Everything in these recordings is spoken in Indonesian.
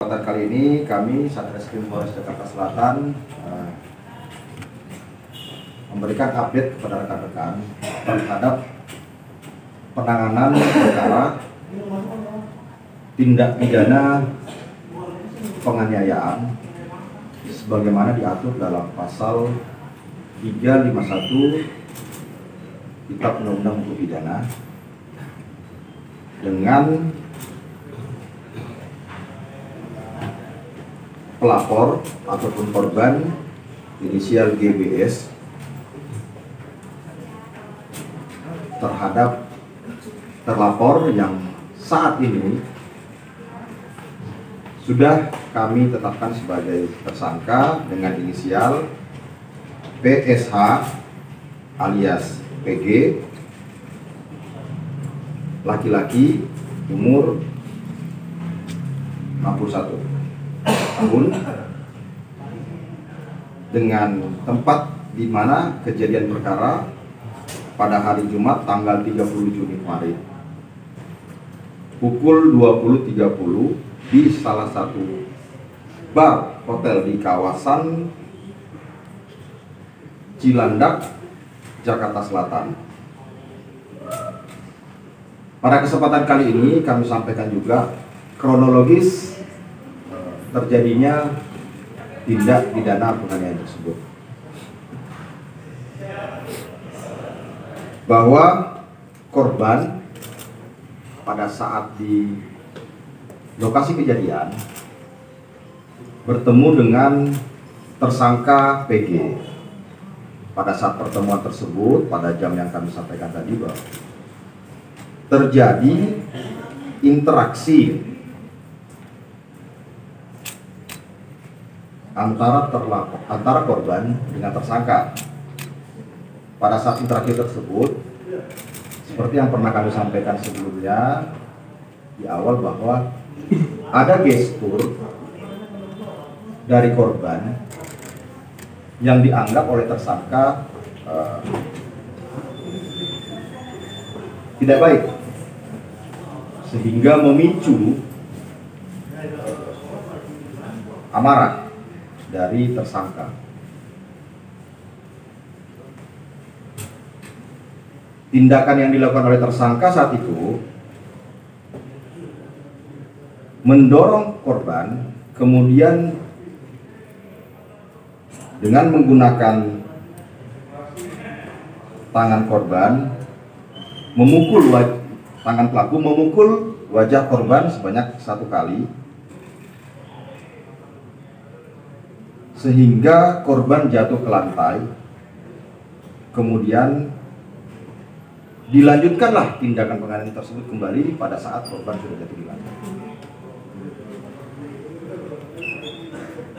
kesempatan kali ini kami Satreskrim Polres Jakarta Selatan memberikan update kepada rekan-rekan terhadap penanganan perkara tindak pidana penganiayaan sebagaimana diatur dalam pasal 351 Kitab Undang-Undang Hukum Pidana dengan pelapor ataupun korban inisial GBS terhadap terlapor yang saat ini sudah kami tetapkan sebagai tersangka dengan inisial PSH alias PG, laki-laki, umur 61 tahun, dengan tempat di mana kejadian perkara pada hari Jumat tanggal 30 Juni kemarin pukul 20.30 di salah satu bar hotel di kawasan Cilandak, Jakarta Selatan. Pada kesempatan kali ini kami sampaikan juga kronologis terjadinya tindak pidana penganiayaan tersebut, bahwa korban pada saat di lokasi kejadian bertemu dengan tersangka PG. Pada saat pertemuan tersebut, pada jam yang kami sampaikan tadi, bahwa terjadi interaksi antara korban dengan tersangka. Pada saat interaksi tersebut, seperti yang pernah kami sampaikan sebelumnya di awal, bahwa ada gestur dari korban yang dianggap oleh tersangka tidak baik, sehingga memicu amarah dari tersangka. Tindakan yang dilakukan oleh tersangka saat itu mendorong korban, kemudian dengan menggunakan tangan korban memukul tangan pelaku memukul wajah korban sebanyak 1 kali, sehingga korban jatuh ke lantai. Kemudian dilanjutkanlah tindakan penganiayaan tersebut kembali pada saat korban sudah jatuh di lantai.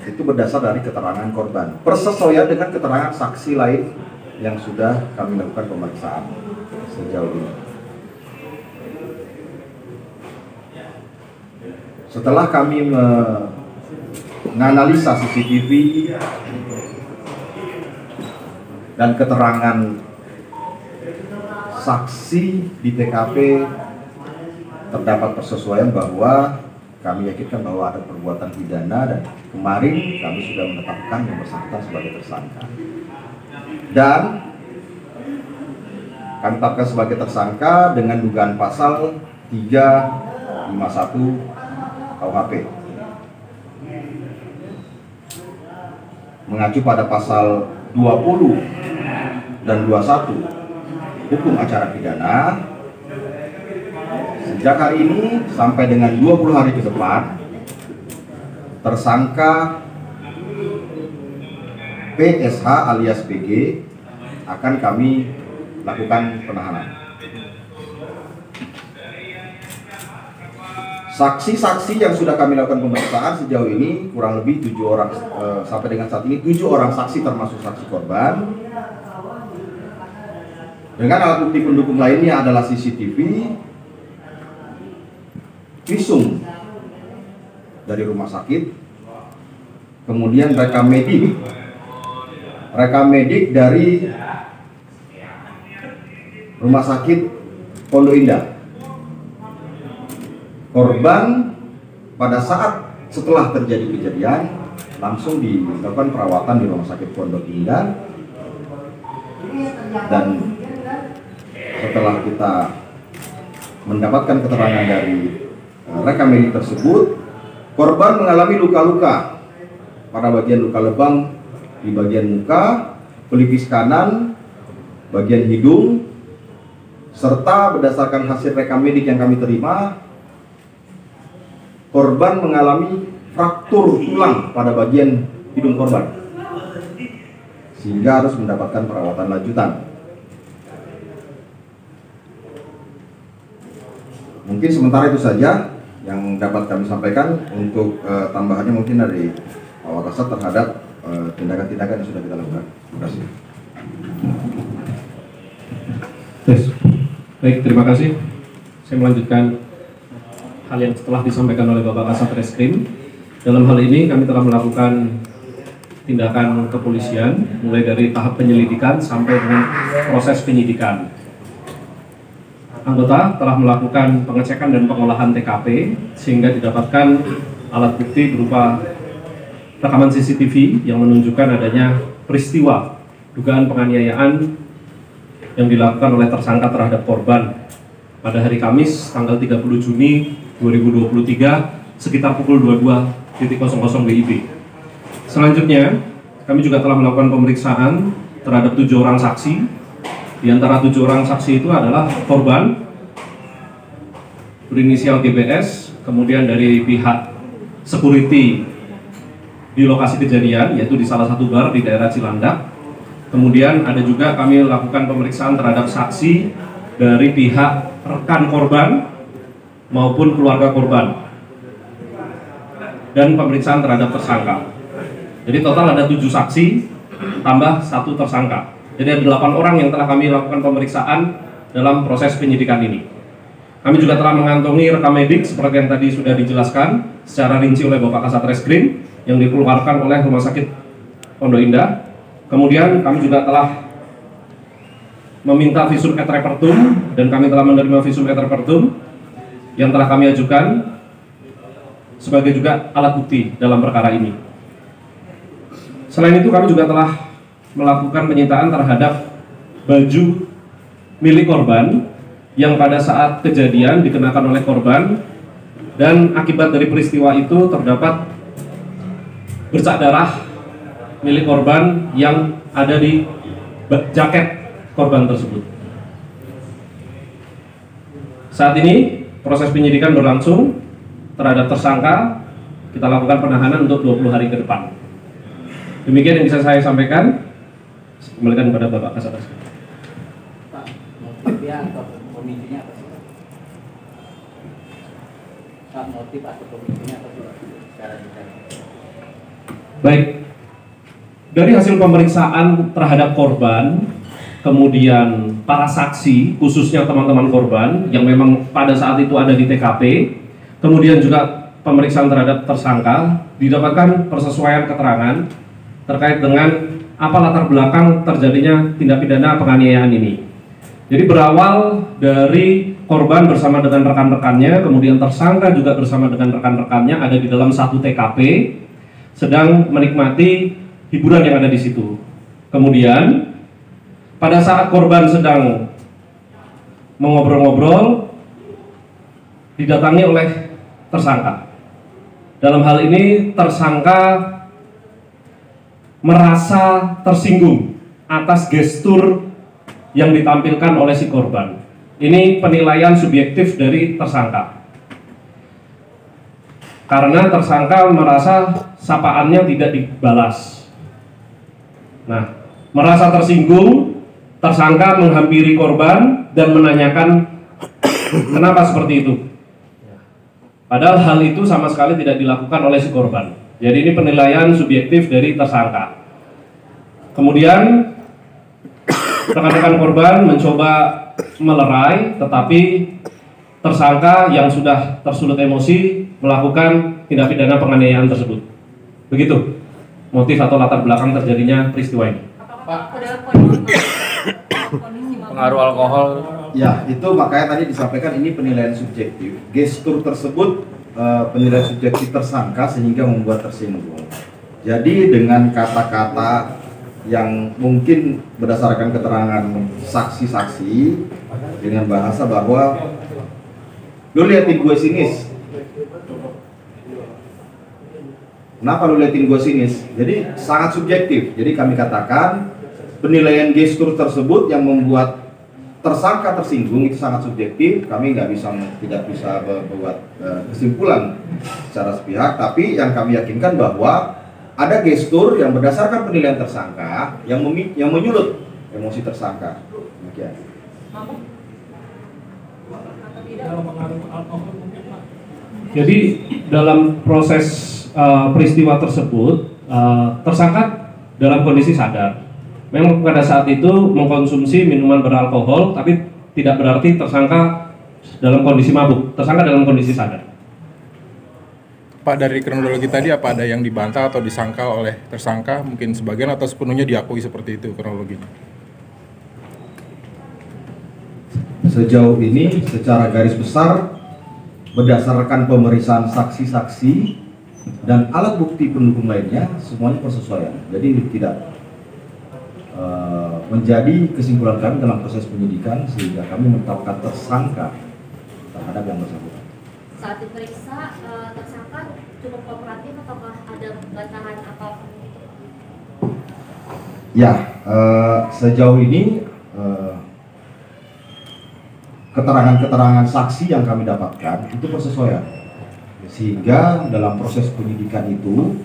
Itu berdasar dari keterangan korban, persesuaian dengan keterangan saksi lain yang sudah kami lakukan pemeriksaan sejauh ini. Setelah kami menganalisa CCTV dan keterangan saksi di TKP, terdapat persesuaian bahwa kami yakinkan bahwa ada perbuatan pidana, dan kemarin kami sudah menetapkan yang bersangkutan sebagai tersangka. Dan kami tetapkan sebagai tersangka dengan dugaan pasal 351 KUHP. Mengacu pada pasal 20 dan 21 Hukum Acara Pidana, sejak hari ini sampai dengan 20 hari ke depan, tersangka PSH alias PG akan kami lakukan penahanan. Saksi-saksi yang sudah kami lakukan pemeriksaan sejauh ini kurang lebih 7 orang, sampai dengan saat ini 7 orang saksi termasuk saksi korban. Dengan alat bukti pendukung lainnya adalah CCTV, visum dari rumah sakit, kemudian rekam medik dari rumah sakit Pondok Indah. Korban pada saat setelah terjadi kejadian langsung dilakukan perawatan di Rumah Sakit Pondok Indah, dan setelah kita mendapatkan keterangan dari rekam medik tersebut, korban mengalami luka-luka pada bagian luka lebam di bagian muka, pelipis kanan, bagian hidung, serta berdasarkan hasil rekam medik yang kami terima, korban mengalami fraktur tulang pada bagian hidung korban, sehingga harus mendapatkan perawatan lanjutan. Mungkin sementara itu saja yang dapat kami sampaikan. Untuk tambahannya mungkin dari Pak Wakasat terhadap tindakan-tindakan yang sudah kita lakukan. Terima kasih. Baik, terima kasih. Saya melanjutkan hal yang setelah disampaikan oleh Bapak Kasat Reskrim. Dalam hal ini kami telah melakukan tindakan kepolisian mulai dari tahap penyelidikan sampai dengan proses penyidikan. Anggota telah melakukan pengecekan dan pengolahan TKP sehingga didapatkan alat bukti berupa rekaman CCTV yang menunjukkan adanya peristiwa dugaan penganiayaan yang dilakukan oleh tersangka terhadap korban pada hari Kamis tanggal 30 Juni 2023 sekitar pukul 22.00 WIB. Selanjutnya, kami juga telah melakukan pemeriksaan terhadap 7 orang saksi. Di antara 7 orang saksi itu adalah korban berinisial GBS, kemudian dari pihak security di lokasi kejadian, yaitu di salah satu bar di daerah Cilandak. Kemudian ada juga kami lakukan pemeriksaan terhadap saksi dari pihak rekan korban maupun keluarga korban, dan pemeriksaan terhadap tersangka. Jadi total ada 7 saksi tambah 1 tersangka. Jadi ada 8 orang yang telah kami lakukan pemeriksaan dalam proses penyidikan ini. Kami juga telah mengantongi rekam medik seperti yang tadi sudah dijelaskan secara rinci oleh Bapak Kasat Reskrim yang dikeluarkan oleh Rumah Sakit Pondok Indah. Kemudian kami juga telah meminta visum et repertum, dan kami telah menerima visum et repertum yang telah kami ajukan sebagai juga alat bukti dalam perkara ini. Selain itu kami juga telah melakukan penyitaan terhadap baju milik korban yang pada saat kejadian dikenakan oleh korban, dan akibat dari peristiwa itu terdapat bercak darah milik korban yang ada di jaket korban tersebut. Saat ini proses penyidikan berlangsung terhadap tersangka. Kita lakukan penahanan untuk 20 hari ke depan. Demikian yang bisa saya sampaikan. Kembalikan kepada Bapak Kasat Reskrim. Pak, motifnya atau pemicunya apa sih? Pak, motif atau pemicunya apa sih secara detail? Baik, dari hasil pemeriksaan terhadap korban, kemudian para saksi, khususnya teman-teman korban yang memang pada saat itu ada di TKP, kemudian juga pemeriksaan terhadap tersangka, didapatkan persesuaian keterangan terkait dengan apa latar belakang terjadinya tindak pidana penganiayaan ini. Jadi berawal dari korban bersama dengan rekan-rekannya, kemudian tersangka juga bersama dengan rekan-rekannya ada di dalam satu TKP, sedang menikmati hiburan yang ada di situ. Kemudian pada saat korban sedang mengobrol-ngobrol, didatangi oleh tersangka. Dalam hal ini tersangka merasa tersinggung atas gestur yang ditampilkan oleh si korban. Ini penilaian subjektif dari tersangka. Karena tersangka merasa sapaannya tidak dibalas. Nah, merasa tersinggung, tersangka menghampiri korban dan menanyakan kenapa seperti itu. Padahal hal itu sama sekali tidak dilakukan oleh si korban. Jadi ini penilaian subjektif dari tersangka. Kemudian rekan-rekan korban mencoba melerai, tetapi tersangka yang sudah tersulut emosi melakukan tindak pidana penganiayaan tersebut. Begitu motif atau latar belakang terjadinya peristiwa ini. Pengaruh alkohol. Ya, itu makanya tadi disampaikan ini penilaian subjektif. Gestur tersebut penilaian subjektif tersangka sehingga membuat tersinggung. Jadi dengan kata-kata yang mungkin berdasarkan keterangan saksi-saksi dengan bahasa bahwa lu liatin gue sinis. Kenapa lu liatin gue sinis? Jadi sangat subjektif. Jadi kami katakan penilaian gestur tersebut yang membuat tersangka tersinggung itu sangat subjektif. Kami tidak bisa membuat kesimpulan secara sepihak. Tapi yang kami yakinkan bahwa ada gestur yang berdasarkan penilaian tersangka yang menyulut emosi tersangka. Demikian. Jadi dalam proses peristiwa tersebut tersangka dalam kondisi sadar. Memang pada saat itu mengkonsumsi minuman beralkohol, tapi tidak berarti tersangka dalam kondisi mabuk. Tersangka dalam kondisi sadar. Pak, dari kronologi tadi apa ada yang dibantah atau disangkal oleh tersangka, mungkin sebagian atau sepenuhnya diakui seperti itu kronologinya? Sejauh ini secara garis besar berdasarkan pemeriksaan saksi-saksi dan alat bukti pendukung lainnya semuanya persesuaian. Jadi tidak menjadi kesimpulan kami dalam proses penyidikan sehingga kami menetapkan tersangka terhadap yang bersangkutan. Saat diperiksa tersangka cukup kooperatif ataukah ada bantahan apa? Ya, sejauh ini keterangan-keterangan saksi yang kami dapatkan itu persesuaian, sehingga dalam proses penyidikan itu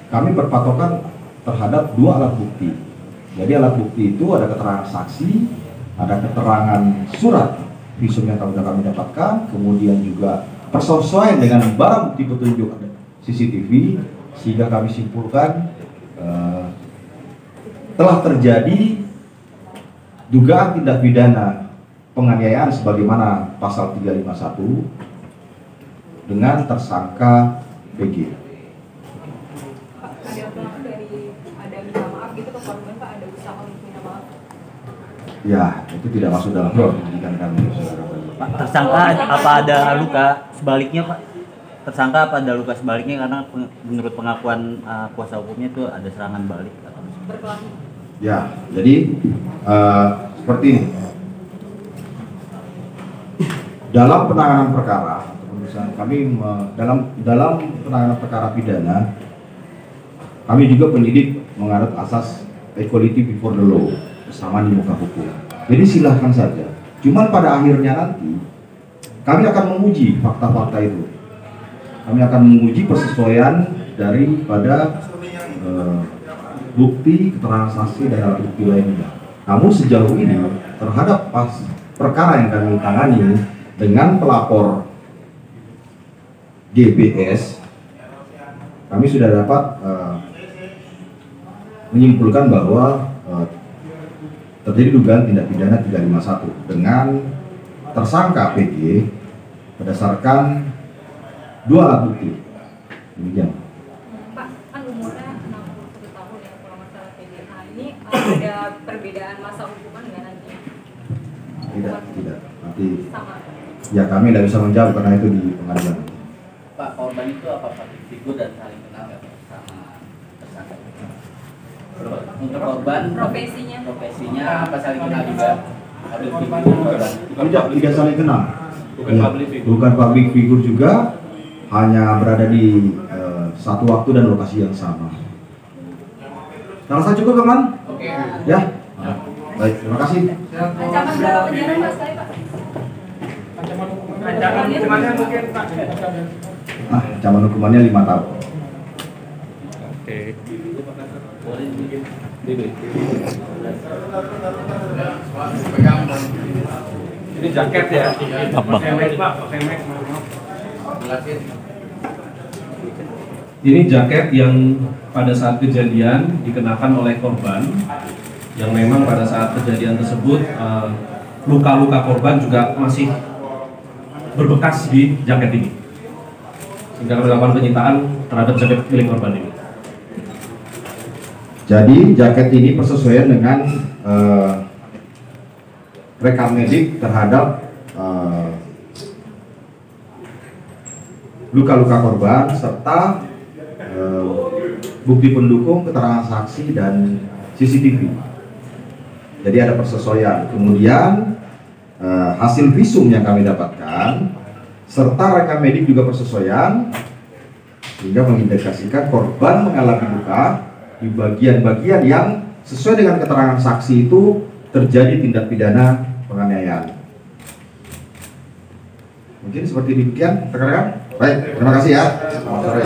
kami berpatokan terhadap dua alat bukti. Jadi alat bukti itu ada keterangan saksi, ada keterangan surat visum yang kami dapatkan, kemudian juga persesuaian dengan barang bukti petunjuk CCTV, sehingga kami simpulkan telah terjadi dugaan tindak pidana penganiayaan sebagaimana pasal 351 dengan tersangka PG. Pak, ada pelaku dari ada minta maaf gitu ke korban, Pak, ada usaha untuk minta maaf? Ya, itu tidak masuk dalam penyidikan kami, saudara. Pak, tersangka apa ada luka sebaliknya, Pak? Tersangka apa ada luka sebaliknya karena menurut pengakuan kuasa hukumnya itu ada serangan balik atau Berkelahi. Ya, jadi seperti ini. Dalam penanganan perkara, kami dalam penanganan perkara pidana, kami juga penyidik menganut asas equality before the law, kesamaan di muka hukum. Jadi silahkan saja. Cuman pada akhirnya nanti kami akan menguji fakta-fakta itu. Kami akan menguji persesuaian daripada bukti, keterangan saksi dan alat bukti lainnya. Namun sejauh ini terhadap perkara yang kami tangani dengan pelapor GBS, kami sudah dapat menyimpulkan bahwa terjadi dugaan tindak pidana 351 dengan tersangka PG berdasarkan dua alat bukti. Demikian. Pak, kan umurnya 61 tahun ya kalau masalah PDA ini ada perbedaan masa hukuman nggak nanti? Tidak. Nanti Sama. ya kami tidak bisa menjawab karena itu di pengadilan. Pak, korban itu apa Pak? Figur dan saling kenal ya Pak sama tersangka? Untuk korban profesinya apa saling kenal juga? Public figure korban. Tidak saling kenal. Bukan public figure. Bukan public figure juga, hanya berada di satu waktu dan lokasi yang sama. Rasa cukup teman? Oke. Ya. Baik, terima kasih. Ancaman berapa penjara Pak sekali Pak? Ancaman hukumannya mungkin Pak. Ancaman hukumannya 5 tahun. Oke. Ini jaket ya. Pakai mic Pak, pakai mic. Ini jaket yang pada saat kejadian dikenakan oleh korban, yang memang pada saat kejadian tersebut luka-luka korban juga masih berbekas di jaket ini, sehingga kami lakukan penyitaan terhadap jaket milik korban ini. Jadi jaket ini persesuaian dengan rekam medik terhadap luka-luka korban serta bukti pendukung, keterangan saksi dan CCTV. Jadi ada persesuaian. Kemudian hasil visum yang kami dapatkan serta rekam medik juga persesuaian, sehingga mengindikasikan korban mengalami luka di bagian-bagian yang sesuai dengan keterangan saksi itu terjadi tindak pidana penganiayaan. Mungkin seperti demikian, rekan-rekan. Baik, terima kasih ya. Selamat sore.